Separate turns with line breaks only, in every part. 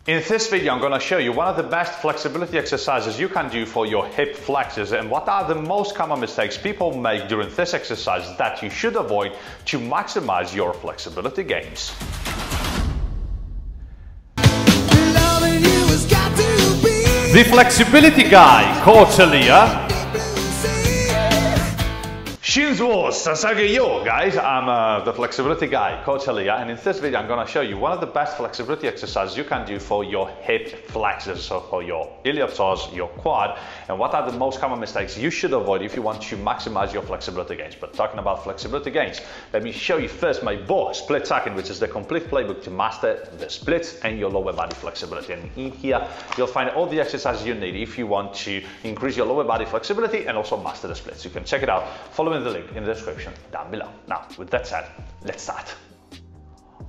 In this video, I'm going to show you one of the best flexibility exercises you can do for your hip flexors and what are the most common mistakes people make during this exercise that you should avoid to maximize your flexibility gains. The flexibility guy, Coach Elia. Yo guys, I'm the flexibility guy, Coach Elia, and in this video I'm going to show you one of the best flexibility exercises you can do for your hip flexors, so for your iliopsoas, your quad, and what are the most common mistakes you should avoid if you want to maximize your flexibility gains. But talking about flexibility gains, let me show you first my book, Split Second, which is the complete playbook to master the splits and your lower body flexibility. And in here you'll find all the exercises you need if you want to increase your lower body flexibility and also master the splits. You can check it out following the link in the description down below. Now, with that said, let's start.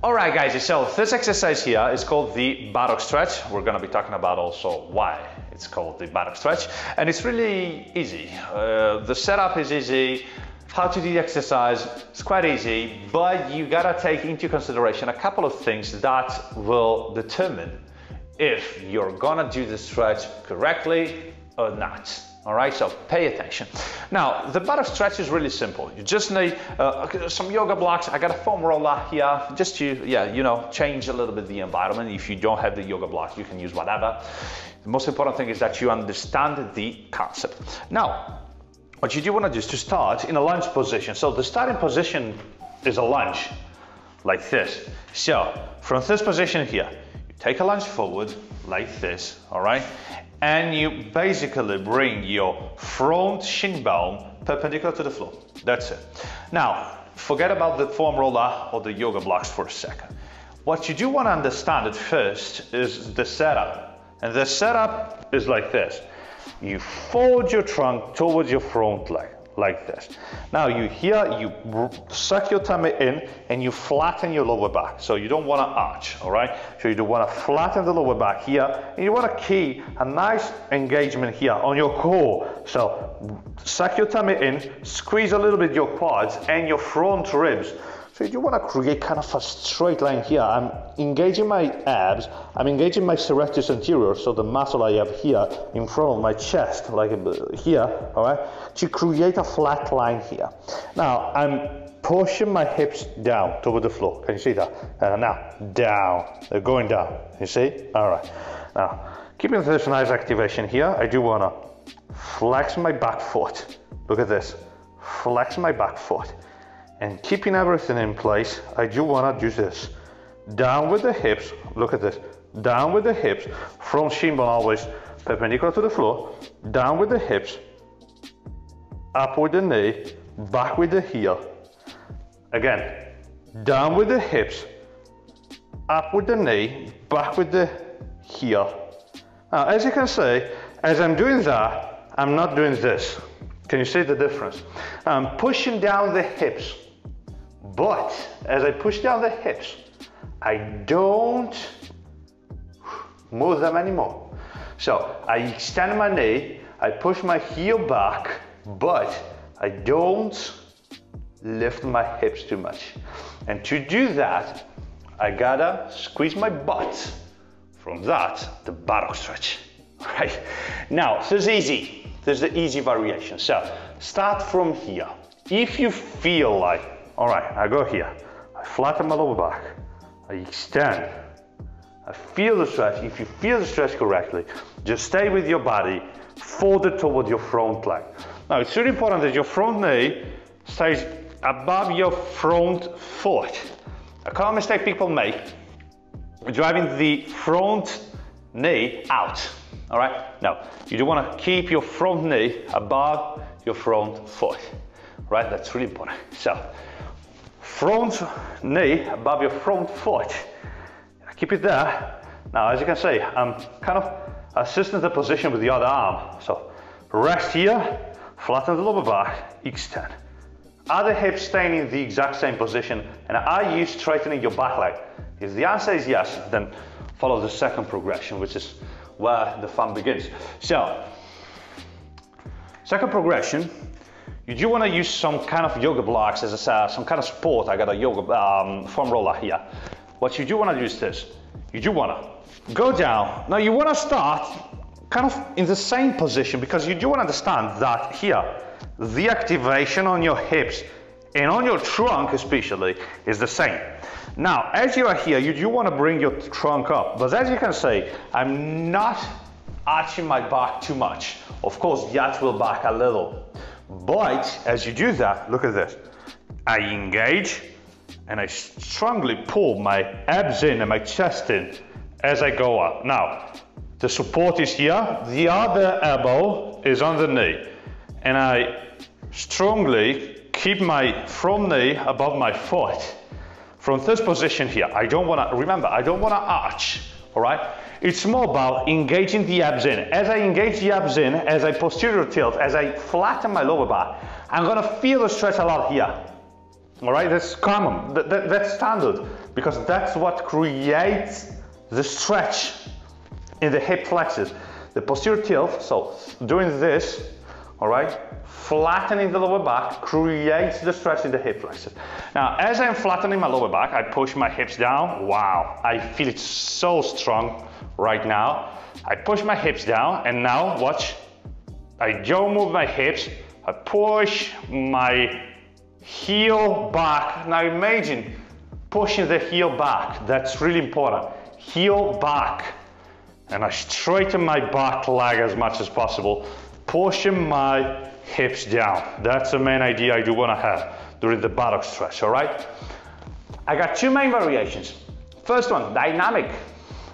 Alright guys, so this exercise here is called the buttock stretch. We're going to be talking about also why it's called the buttock stretch, and it's really easy. The setup is easy. How to do the exercise is quite easy, but you gotta take into consideration a couple of things that will determine if you're gonna do the stretch correctly or not. Alright, so pay attention. Now, the buttock stretch is really simple. You just need some yoga blocks. I got a foam roller here just to, change a little bit the environment. If you don't have the yoga blocks, you can use whatever. The most important thing is that you understand the concept. Now, what you do want to do is to start in a lunge position. So the starting position is a lunge, like this. So, from this position here, you take a lunge forward, like this, alright? And you basically bring your front shin bone perpendicular to the floor. That's it. Now, forget about the foam roller or the yoga blocks for a second. What you do want to understand at first is the setup. And the setup is like this. You fold your trunk towards your front leg, like this. Now you suck your tummy in and you flatten your lower back. So you don't want to arch, all right? So you do want to flatten the lower back here, and you want to keep a nice engagement here on your core. So suck your tummy in, squeeze a little bit your quads and your front ribs. So you want to create kind of a straight line here. I'm engaging my abs, I'm engaging my serratus anterior, so the muscle I have here in front of my chest, like here, all right, to create a flat line here. Now, I'm pushing my hips down toward the floor. Can you see that? Now, down, they're going down, you see? All right. Now, keeping this nice activation here, I do want to flex my back foot. Look at this, flex my back foot. And keeping everything in place, I do want to do this. Down with the hips, look at this. Down with the hips, front shin bone always perpendicular to the floor. Down with the hips, up with the knee, back with the heel. Again, down with the hips, up with the knee, back with the heel. Now, as you can see, as I'm doing that, I'm not doing this. Can you see the difference? I'm pushing down the hips. But as I push down the hips, I don't move them anymore. So I extend my knee, I push my heel back, but I don't lift my hips too much. And to do that, I gotta squeeze my butt. From that, the buttock stretch. Right? Now, this is easy. This is the easy variation. So start from here. If you feel like, all right, I go here, I flatten my lower back, I extend, I feel the stretch. If you feel the stretch correctly, just stay with your body folded toward your front leg. Now, it's really important that your front knee stays above your front foot. A common mistake people make is driving the front knee out, all right? No, you do want to keep your front knee above your front foot, right? That's really important. So, front knee above your front foot. Keep it there. Now, as you can see, I'm kind of assisting the position with the other arm. So, rest here, flatten the lower back, extend. Other hips staying in the exact same position, and are you straightening your back leg? If the answer is yes, then follow the second progression, which is where the fun begins. So, second progression, you do want to use some kind of yoga blocks as some kind of sport. I got a yoga foam roller here. What you do want to do is this. You do want to go down. Now you want to start kind of in the same position, because you do want to understand that here, the activation on your hips and on your trunk especially is the same. Now, as you are here, you do want to bring your trunk up, but as you can see, I'm not arching my back too much. Of course, that will back a little, but as you do that, look at this. I engage and I strongly pull my abs in and my chest in as I go up. Now, the support is here, the other elbow is on the knee, and I strongly keep my front knee above my foot. From this position here, I don't want to, remember, I don't want to arch, all right? It's more about engaging the abs in. As I engage the abs in, as I posterior tilt, as I flatten my lower back, I'm going to feel the stretch a lot here, all right? That's common, that's standard, because that's what creates the stretch in the hip flexors. The posterior tilt, so doing this, all right, flattening the lower back creates the stretch in the hip flexors. Now, as I'm flattening my lower back, I push my hips down. Wow, I feel it so strong right now. I push my hips down, and now watch. I don't move my hips. I push my heel back. Now imagine pushing the heel back. That's really important. Heel back. And I straighten my back leg as much as possible, pushing my hips down. That's the main idea I do want to have during the buttock stretch, all right? I got two main variations. First one, dynamic,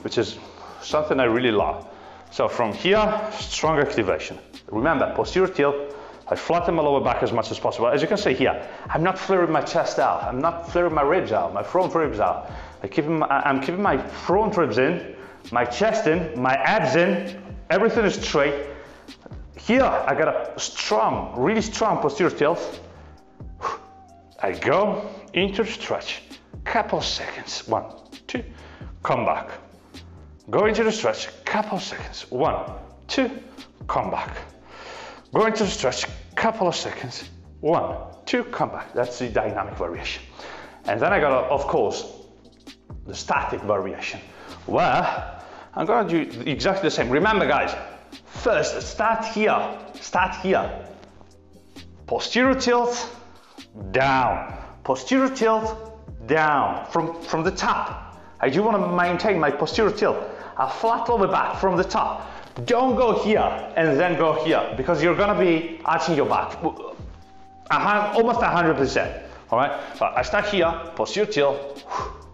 which is something I really love. So from here, strong activation. Remember, posterior tilt, I flatten my lower back as much as possible. As you can see here, I'm not flaring my chest out. I'm not flaring my ribs out, my front ribs out. I'm keeping my front ribs in, my chest in, my abs in, everything is straight. Here, I got a strong, really strong posterior tilt. I go into the stretch, couple seconds, 1, 2, come back. Go into the stretch, couple seconds, 1, 2, come back. Go into the stretch, couple of seconds, 1, 2, come back. That's the dynamic variation. And then I got, of course, the static variation, where I'm gonna do exactly the same. Remember, guys, first start here, posterior tilt, down, posterior tilt, down, from the top. I do want to maintain my posterior tilt, a flat lower back from the top. Don't go here and then go here, because you're gonna be arching your back, almost 100%, all right? But I start here, posterior tilt,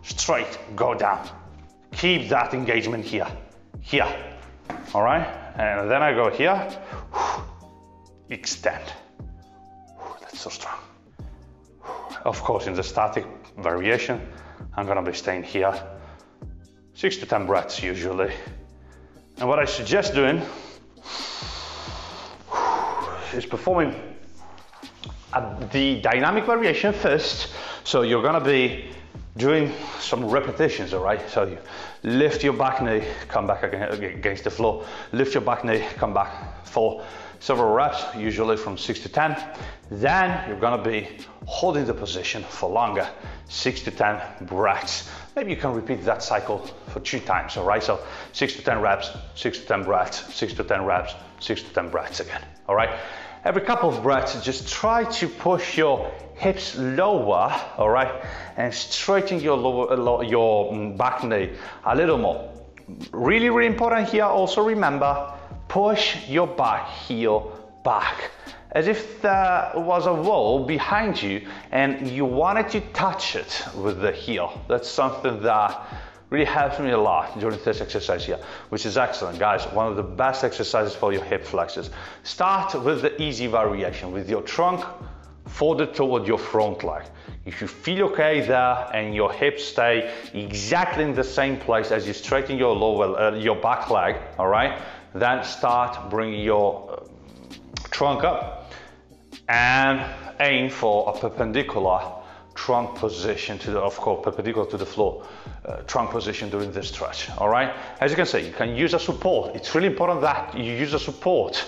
straight, go down. Keep that engagement here, all right? And then I go here, extend. That's so strong. Of course, in the static variation, I'm gonna be staying here, 6 to 10 breaths usually. And what I suggest doing is performing the dynamic variation first. So you're gonna be doing some repetitions, all right? So you lift your back knee, come back against the floor, lift your back knee, come back for several reps, usually from 6 to 10. Then you're gonna be holding the position for longer, 6 to 10 breaths. Maybe you can repeat that cycle for 2 times, all right? So 6 to 10 reps, 6 to 10 breaths, 6 to 10 reps, 6 to 10 breaths again, all right? Every couple of breaths, just try to push your hips lower, all right? And straighten your back knee a little more. Really, really important here, also remember, push your back heel back, as if there was a wall behind you and you wanted to touch it with the heel. That's something that really helps me a lot during this exercise here, which is excellent, guys. One of the best exercises for your hip flexors. Start with the easy variation, with your trunk folded toward your front leg. If you feel okay there and your hips stay exactly in the same place as you straighten your back leg, all right, then start bringing your trunk up and aim for a perpendicular trunk position to the, of course, perpendicular to the floor, trunk position during this stretch, all right? As you can see, you can use a support. It's really important that you use a support,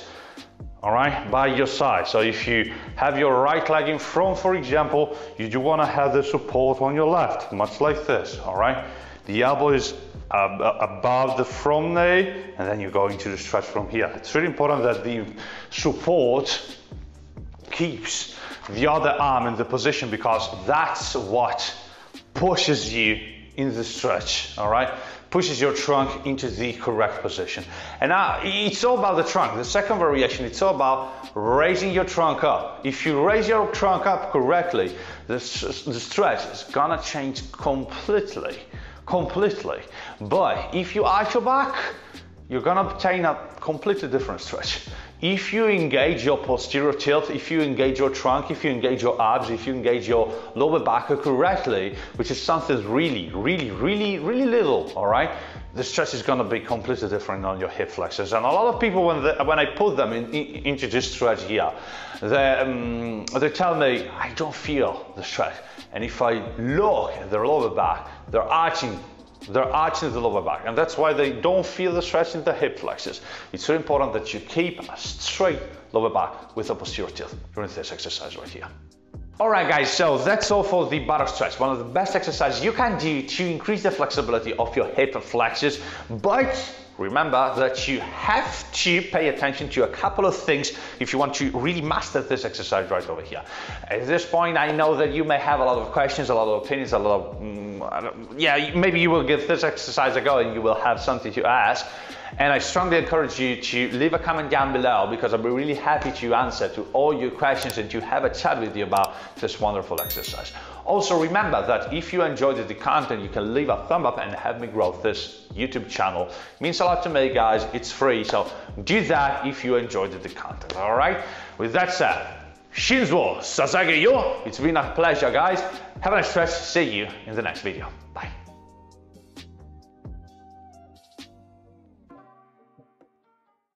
all right, by your side. So if you have your right leg in front, for example, you do want to have the support on your left, much like this, all right? The elbow is above the front knee, and then you go into the stretch from here. It's really important that the support keeps the other arm in the position, because that's what pushes you in the stretch, all right? Pushes your trunk into the correct position. And now it's all about the trunk. The second variation, it's all about raising your trunk up. If you raise your trunk up correctly, the stretch is gonna change completely. But if you arch your back, you're gonna obtain a completely different stretch. If you engage your posterior tilt, if you engage your trunk, if you engage your abs, if you engage your lower back correctly, which is something really little, all right? The stretch is gonna be completely different on your hip flexors. And a lot of people, when I put them into this stretch here, they tell me, I don't feel the stretch. And if I look at their lower back, they're arching the lower back, and that's why they don't feel the stretch in the hip flexors. It's so important that you keep a straight lower back with a posterior tilt during this exercise right here. Alright guys, so that's all for the buttock stretch. One of the best exercises you can do to increase the flexibility of your hip flexors, but remember that you have to pay attention to a couple of things if you want to really master this exercise right over here. At this point, I know that you may have a lot of questions, a lot of opinions, a lot of, maybe you will give this exercise a go and you will have something to ask. And I strongly encourage you to leave a comment down below, because I'll be really happy to answer to all your questions and to have a chat with you about this wonderful exercise. Also remember that if you enjoyed the content, you can leave a thumb up and help me grow this YouTube channel. It means a lot to me, guys. It's free, so do that if you enjoyed the content, all right? With that said, Shinzo Sasage yo. It's been a pleasure, guys. Have a nice stretch. See you in the next video.